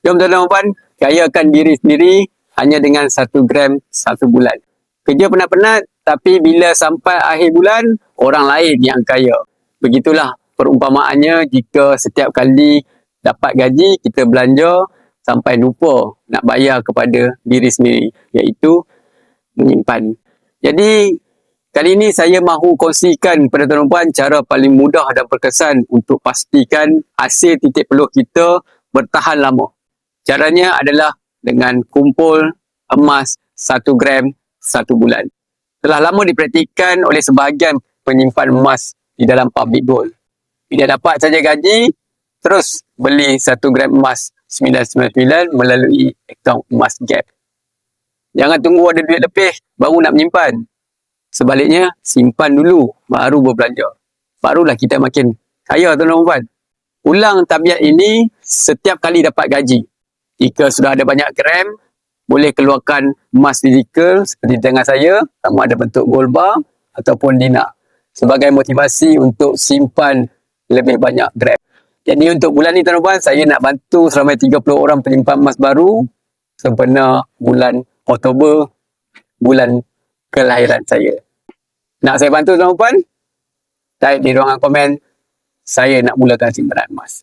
Jom tuan-tuan dan puan, kayakan diri sendiri hanya dengan 1 gram 1 bulan. Kerja penat-penat, tapi bila sampai akhir bulan, orang lain yang kaya. Begitulah perumpamaannya jika setiap kali dapat gaji, kita belanja sampai lupa nak bayar kepada diri sendiri, iaitu menyimpan. Jadi, kali ini saya mahu kongsikan kepada tuan-tuan dan puan cara paling mudah dan berkesan untuk pastikan hasil titik peluh kita bertahan lama. Caranya adalah dengan kumpul emas 1 gram 1 bulan. Telah lama dipraktikkan oleh sebahagian penyimpan emas di dalam public gold. Bila dapat saja gaji, terus beli 1 gram emas 999 melalui akaun emas Gap. Jangan tunggu ada duit lebih baru nak menyimpan. Sebaliknya, simpan dulu baru berbelanja. Barulah kita makin kaya tuan-tuan dan puan. Ulang tabiat ini setiap kali dapat gaji. Jika sudah ada banyak gram, boleh keluarkan emas digital seperti dengan saya, sama ada bentuk gold bar ataupun dinar, sebagai motivasi untuk simpan lebih banyak gram. Jadi untuk bulan ni tuan-tuan, saya nak bantu seramai 30 orang penyimpan emas baru sempena bulan Oktober, bulan kelahiran saya. Nak saya bantu tuan-tuan? Type di ruangan komen, saya nak mulakan simpanan emas.